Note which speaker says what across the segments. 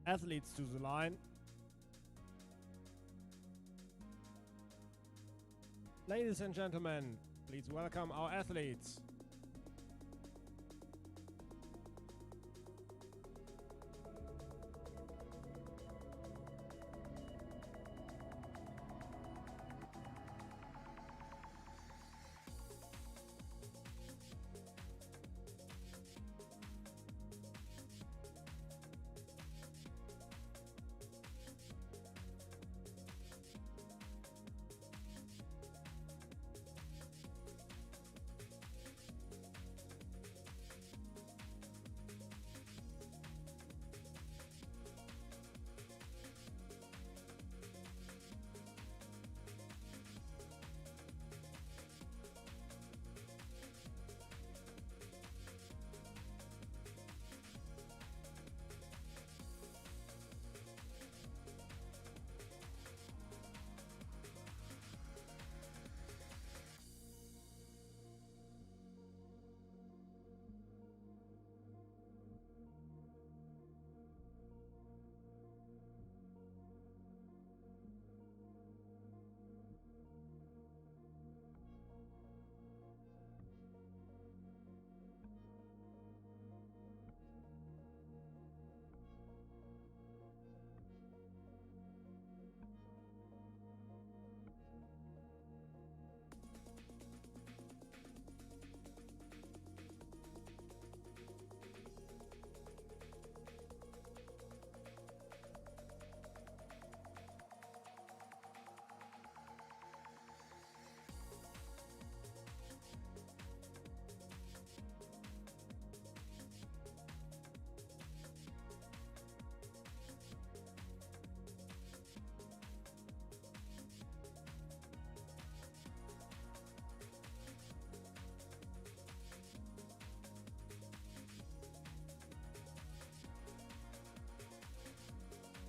Speaker 1: athletes to the line. Ladies and gentlemen, please welcome our athletes.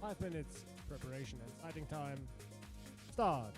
Speaker 1: Five minutes preparation and sighting time. Start.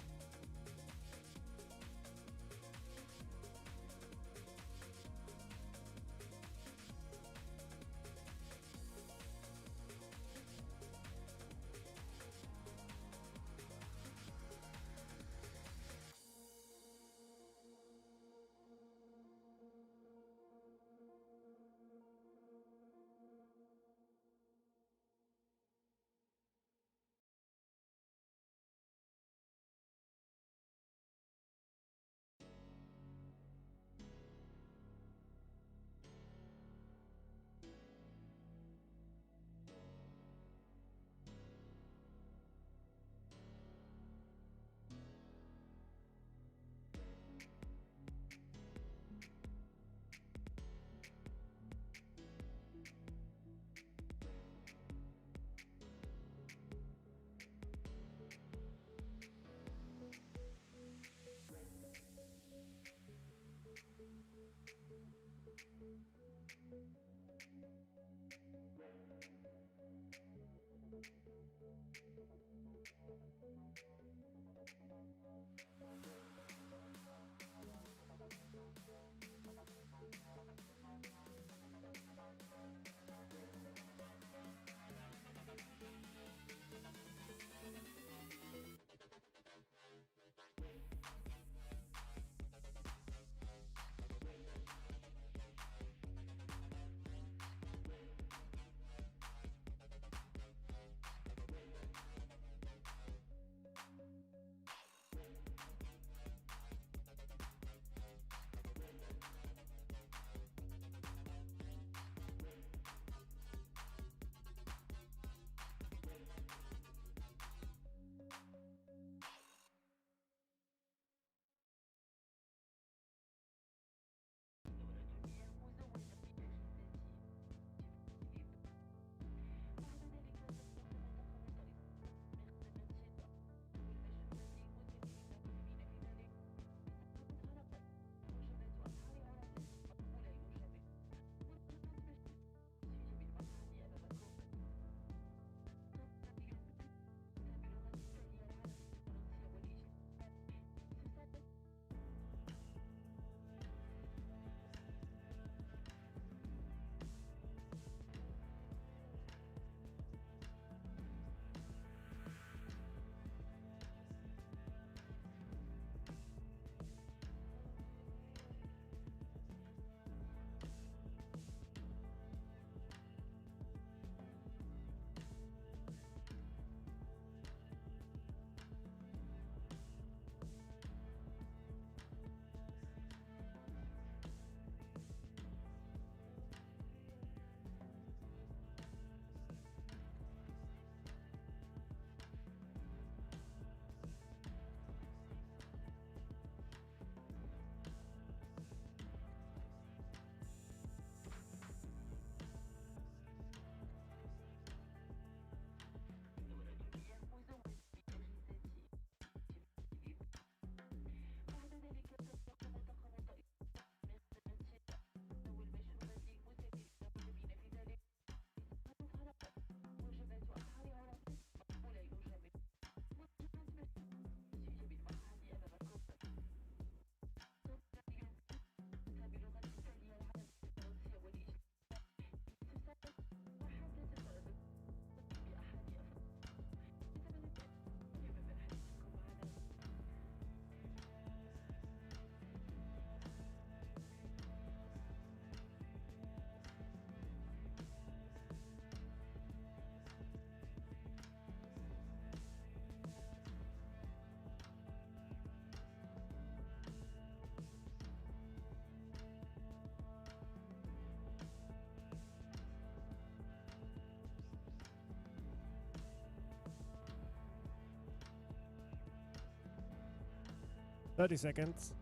Speaker 1: 30 seconds.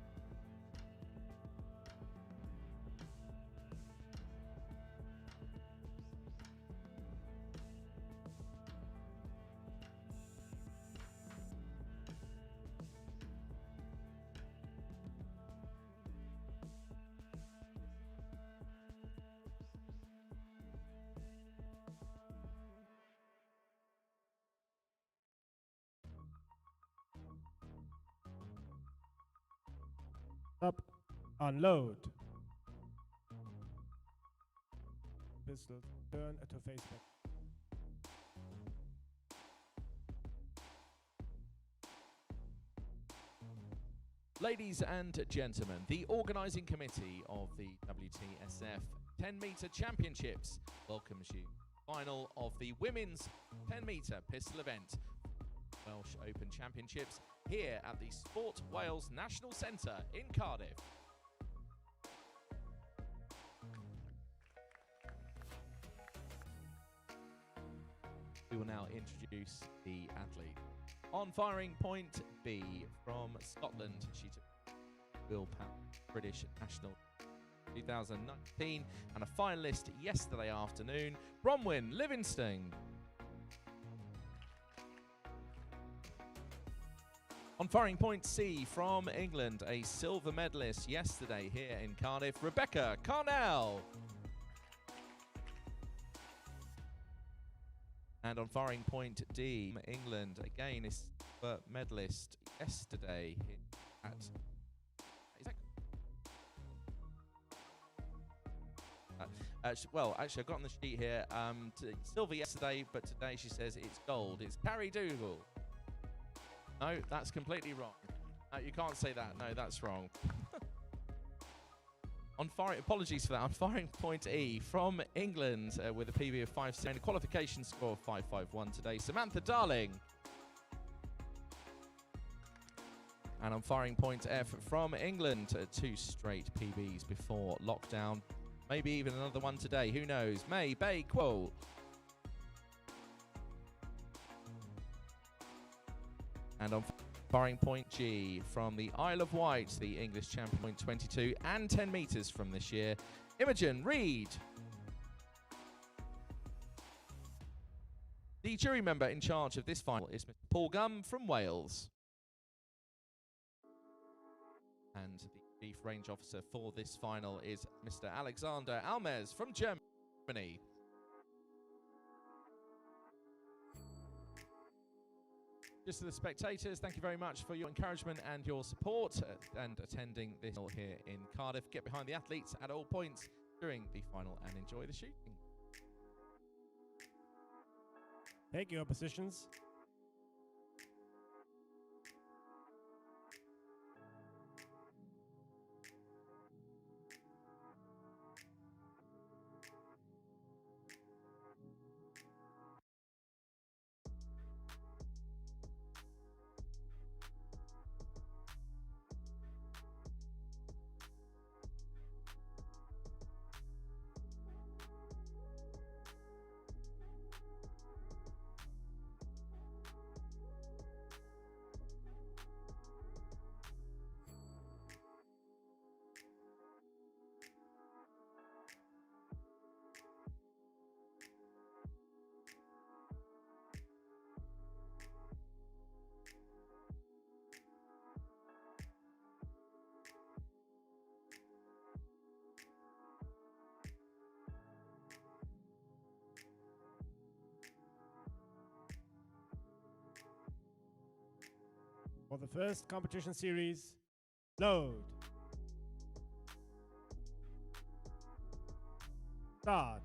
Speaker 1: Stop. Unload. Pistol. Turn to face back.
Speaker 2: Ladies and gentlemen, the organising committee of the WTSF 10-metre Championships welcomes you. Final of the women's 10-metre pistol event, Welsh Open Championships, here at the Sport Wales National Centre in Cardiff. We will now introduce the athlete. On firing point B from Scotland, she took Will Pat British National 2019 and a finalist yesterday afternoon, Bronwyn Livingston. On firing point C from England, a silver medalist yesterday here in Cardiff, Rebecca Carnell. And on firing point D, England, again, a silver medalist yesterday at... well, actually, I've got on the sheet here, silver yesterday, but today she says it's gold. It's Carrie Dougal. No, that's completely wrong. No, you can't say that. No, that's wrong. On firing, apologies for that. On firing point E from England with a PB of 5.7 and a qualification score of 5.51 today, Samantha Darling. And on firing point F from England, 2 straight PBs before lockdown. Maybe even another one today. Who knows? May Bay Quill. And on firing point G from the Isle of Wight, the English champion, point 22 and 10 metres from this year, Imogen Reid. The jury member in charge of this final is Mr. Paul Gum from Wales. And the chief range officer for this final is Mr. Alexander Almes from Germany. Just to the spectators, thank you very much for your encouragement and your support and attending this here in Cardiff. Get behind the athletes at all points during the final and enjoy the shooting.
Speaker 1: Take your positions. For the first competition series, load. Start.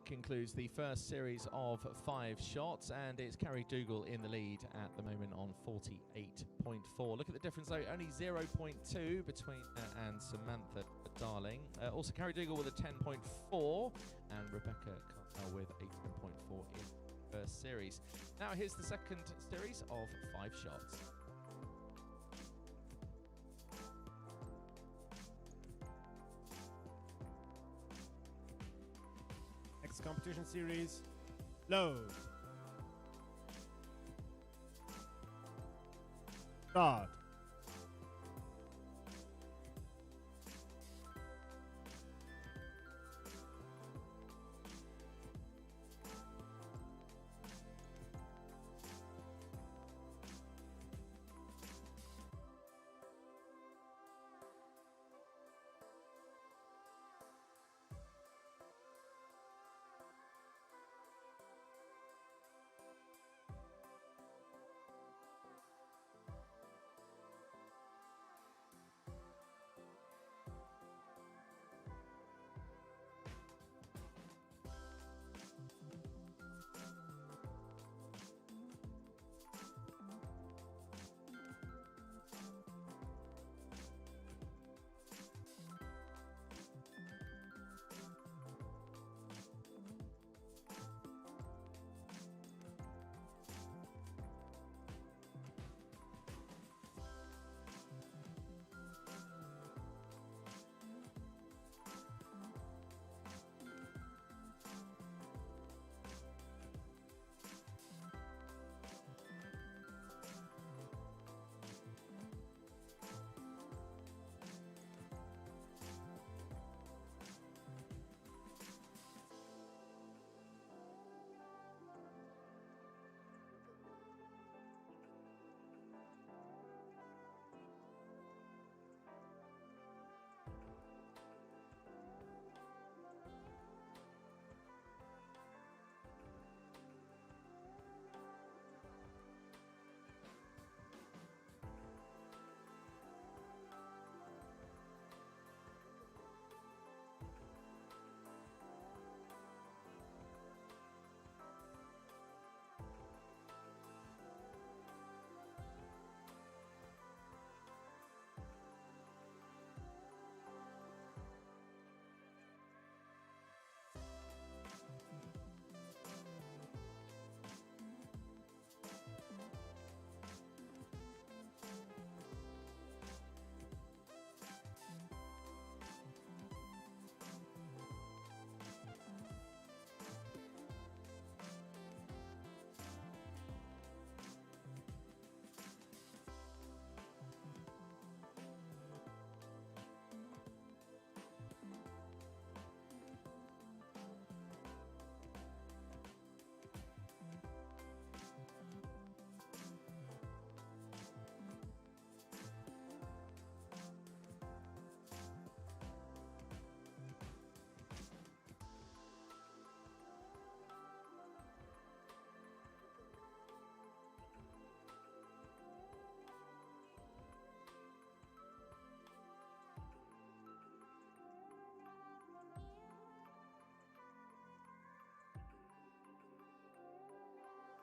Speaker 2: concludes the first series of 5 shots, and it's Carrie Dougal in the lead at the moment on 48.4. Look at the difference though, only 0.2 between and Samantha Darling. Also Carrie Dougal with a 10.4 and Rebecca Cartmel with a 10.4 in the first series. Now here's the second series of 5 shots.
Speaker 1: Competition series, load. Start.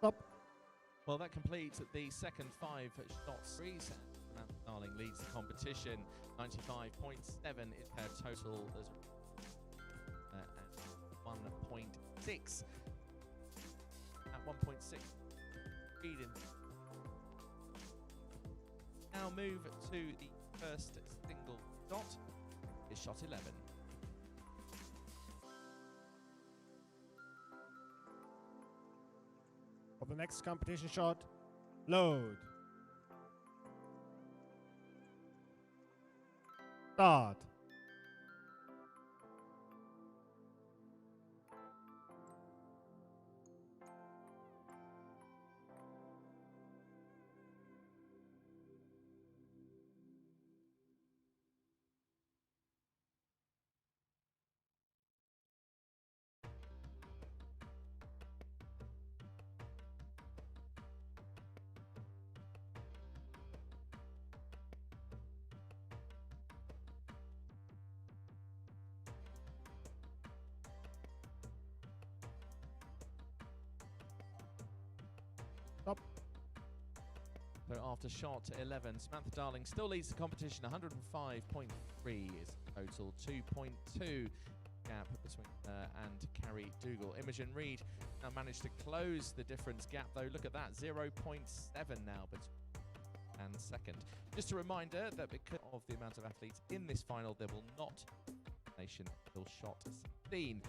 Speaker 1: Stop.
Speaker 2: Well, that completes the second 5 shot series. Samantha Darling leads the competition. 95.7 is her total. At 1.6. At 1.6. Reading. Now move to the first single shot. Is shot 11.
Speaker 1: For the next competition shot, load. Start.
Speaker 2: So after shot 11, Samantha Darling still leads the competition. 105.3 is total. 2.2 gap between her and Carrie Dougal. Imogen Reid now managed to close the difference gap, though. Look at that, 0.7 now between and second. Just a reminder that because of the amount of athletes in this final, there will not be nation till shot 16.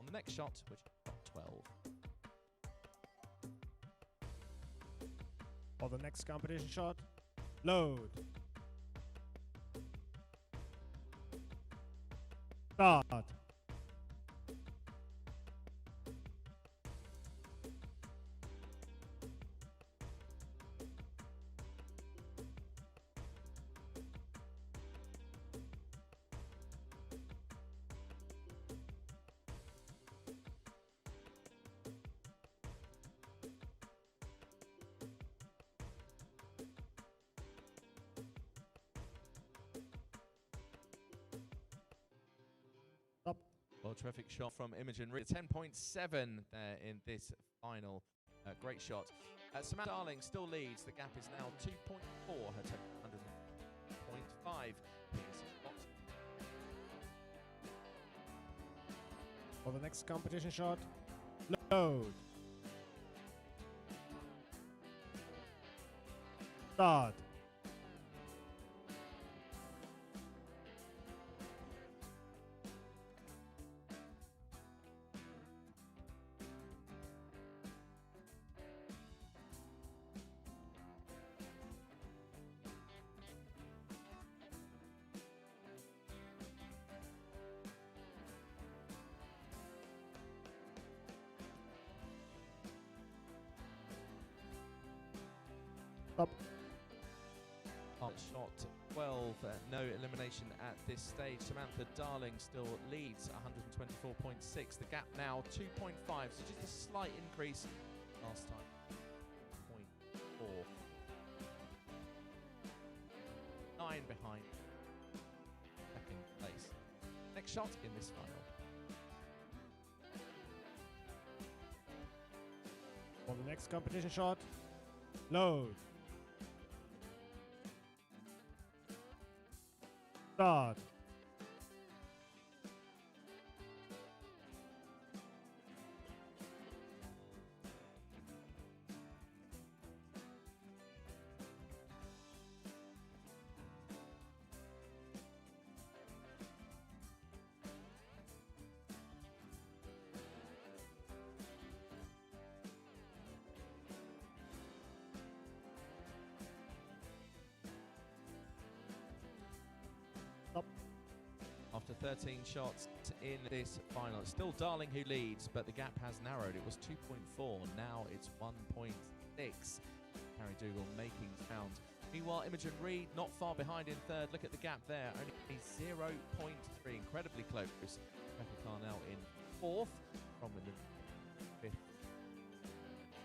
Speaker 2: On the next shot, which is shot 12.
Speaker 1: For the next competition shot, load. Start. Stop.
Speaker 2: Well, terrific shot from Imogen Reid. 10.7 there in this final. Great shot. Samantha Darling still leads. The gap is now 2.4. Her total 100.5. Here's shot.
Speaker 1: For the next competition shot, load. Start. Stop.
Speaker 2: Shot 12, no elimination at this stage. Samantha Darling still leads, 124.6. The gap now 2.5, so just a slight increase. Last time, 0.4. 9 behind second place. Next shot in this final.
Speaker 1: For the next competition shot, load. Start. Stop.
Speaker 2: After 13 shots in this final, it's still Darling who leads, but the gap has narrowed. It was 2.4, now it's 1.6. Carrie Dougal making count. Meanwhile, Imogen Reid not far behind in third. Look at the gap there, only 0.3, incredibly close. Rebecca Carnell in fourth, from the fifth.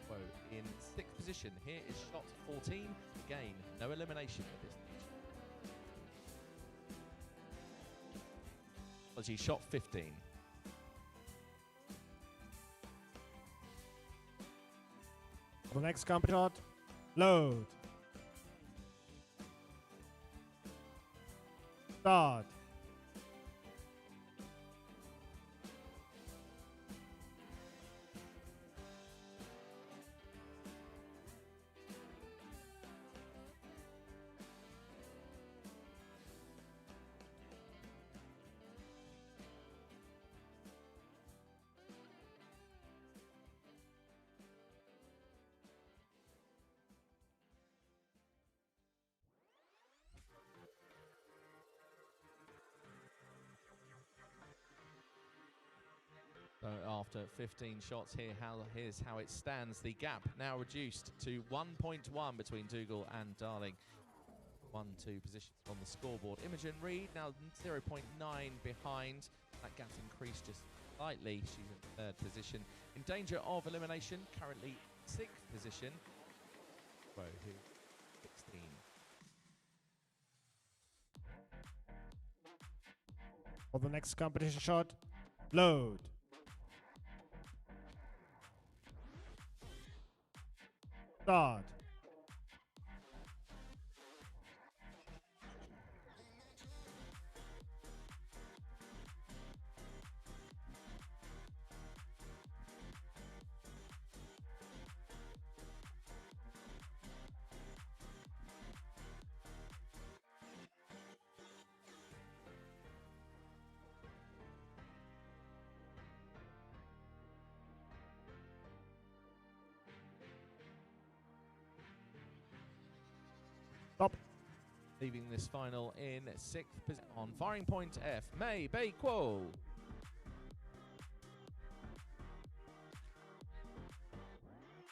Speaker 2: Whoa, in sixth position. Here is shot 14. Again, no elimination at this stage. Apology, shot 15.
Speaker 1: For the next competition shot, load. Start.
Speaker 2: So after 15 shots here, here's how it stands. The gap now reduced to 1.1 between Dougal and Darling. 1-2 positions on the scoreboard. Imogen Reid now 0.9 behind. That gap's increased just slightly. She's in third position. In danger of elimination, currently sixth position. Whoa, 16.
Speaker 1: For the next competition shot, load. Start. Stop.
Speaker 2: Leaving this final in 6th position on firing point F, May Bakewell.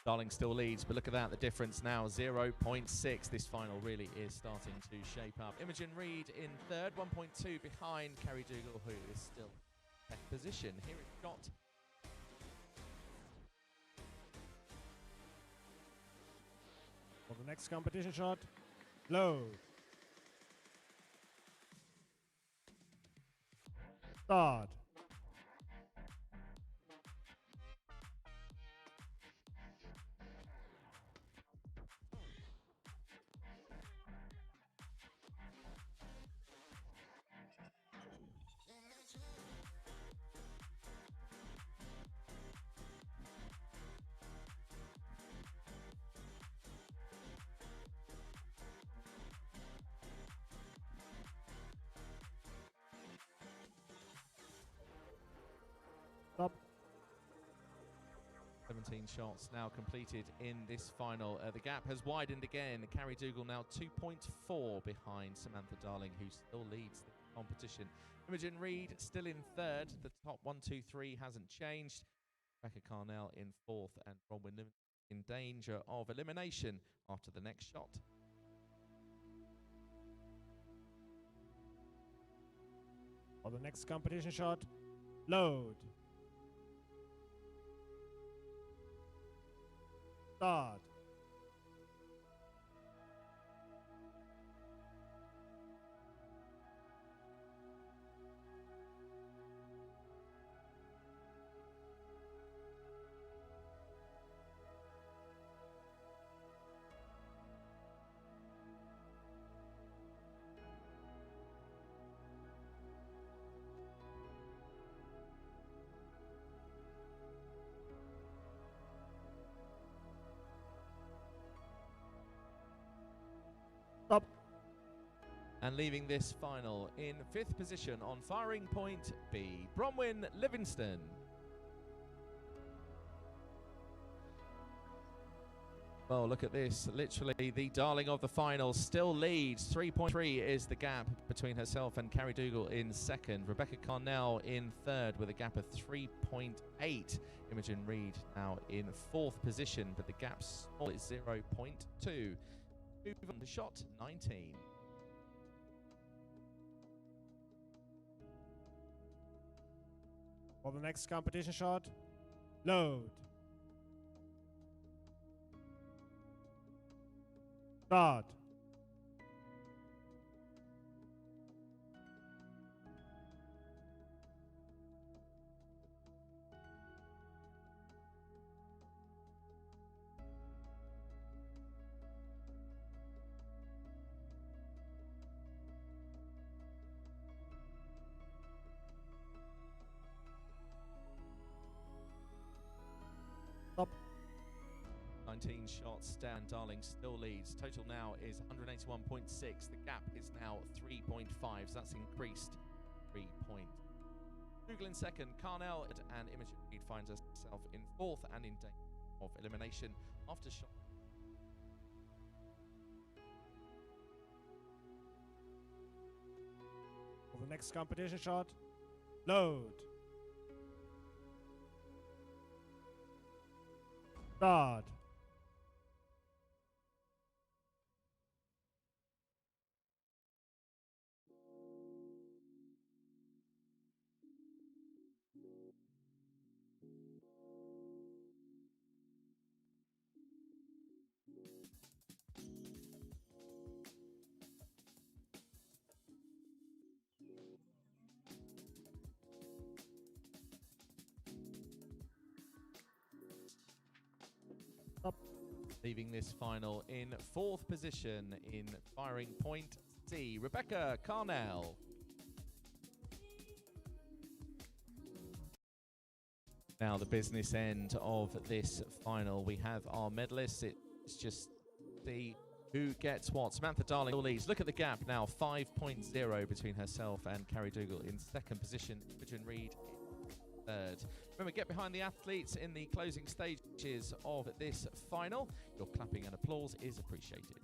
Speaker 2: Darling still leads, but look at that, the difference now, 0.6. This final really is starting to shape up. Imogen Reid in 3rd, 1.2 behind Carrie Dougal, who is still in 10th position. Here it's got
Speaker 1: For the next competition shot, load. Start. Stop.
Speaker 2: 17 shots now completed in this final. The gap has widened again. Carrie Dougal now 2.4 behind Samantha Darling, who still leads the competition. Imogen Reid still in 3rd. The top 1, 2, 3 hasn't changed. Rebecca Carnell in 4th, and Bronwyn in danger of elimination after the next shot.
Speaker 1: For the next competition shot, load. Start. Stop.
Speaker 2: And leaving this final in 5th position on firing point B, Bronwyn Livingston. Well, look at this. Literally, the darling of the final still leads. 3.3 is the gap between herself and Carrie Dougal in 2nd. Rebecca Carnell in 3rd with a gap of 3.8. Imogen Reid now in 4th position, but the gap's small is 0.2. Move on to shot 19.
Speaker 1: For the next competition shot, load. Start. Stop.
Speaker 2: 19 shots down, Darling still leads. Total now is 181.6. The gap is now 3.5, so that's increased 3 points. Dougal in 2nd, Carnell and Imogen Reid finds herself in 4th and in danger of elimination after shot.
Speaker 1: For the next competition shot, load. Start.
Speaker 2: Leaving this final in 4th position in firing point C, Rebecca Carnell. Now the business end of this final, we have our medalists. It's just the who gets what. Samantha Darling leads. Look at the gap now, 5.0 between herself and Carrie Dougal in 2nd position. Imogen Reid in 3rd. Remember, get behind the athletes in the closing stages of this final. Your clapping and applause is appreciated.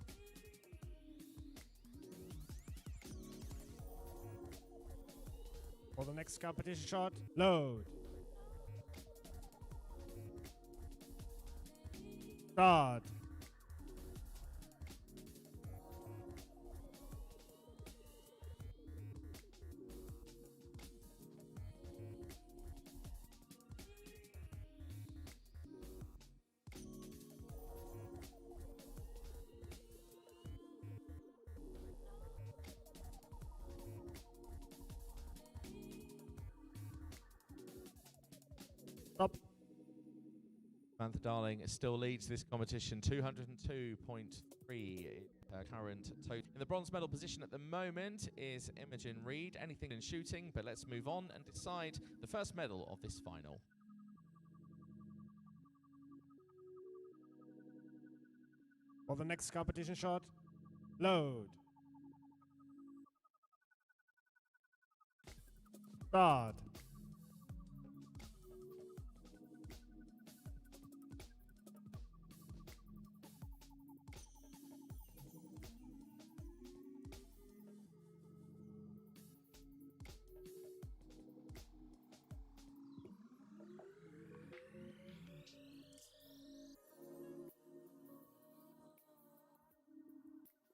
Speaker 1: For the next competition shot, load. Start. Stop.
Speaker 2: Samantha Darling still leads this competition, 202.3 current total. In the bronze medal position at the moment is Imogen Reid. Anything in shooting, but let's move on and decide the first medal of this final.
Speaker 1: For the next competition shot, load. Start.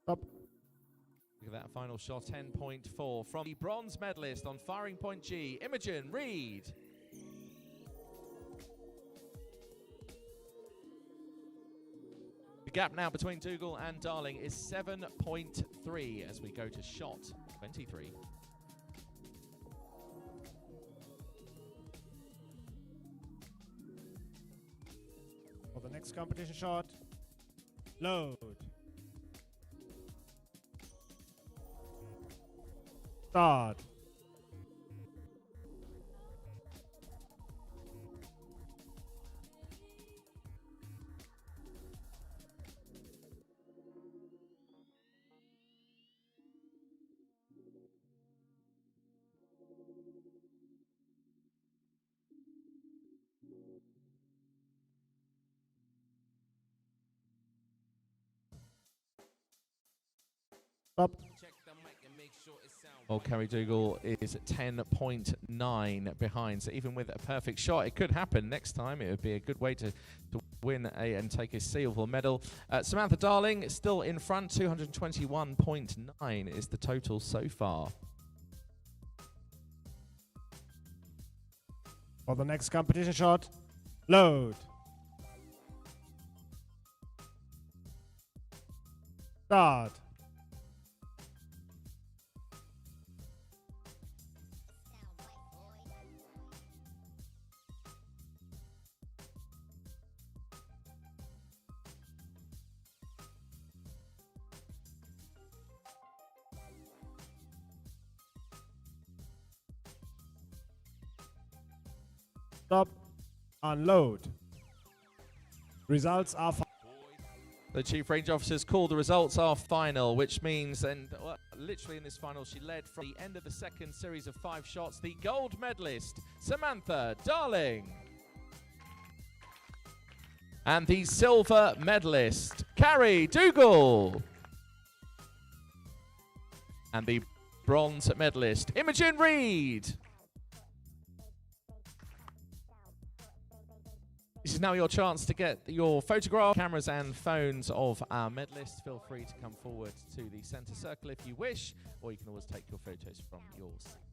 Speaker 1: Stop.
Speaker 2: Look at that final shot, 10.4 from the bronze medalist on firing point G, Imogen Reid. The gap now between Dougal and Darling is 7.3 as we go to shot 23.
Speaker 1: For the next competition shot, load. Start. Stop.
Speaker 2: Well, Carrie Dougal is 10.9 behind, so even with a perfect shot, it could happen next time. It would be a good way to win and take a silver medal. Samantha Darling still in front, 221.9 is the total so far.
Speaker 1: For the next competition shot, load. Start. Stop. Unload. Results are
Speaker 2: The Chief Range Officers call the results are final, which means, and literally in this final, she led from the end of the 2nd series of 5 shots, the gold medalist, Samantha Darling. And the silver medalist, Carrie Dougal. And the bronze medalist, Imogen Reid. This is now your chance to get your photograph, cameras and phones of our medalists. Feel free to come forward to the centre circle if you wish, or you can always take your photos from your seat.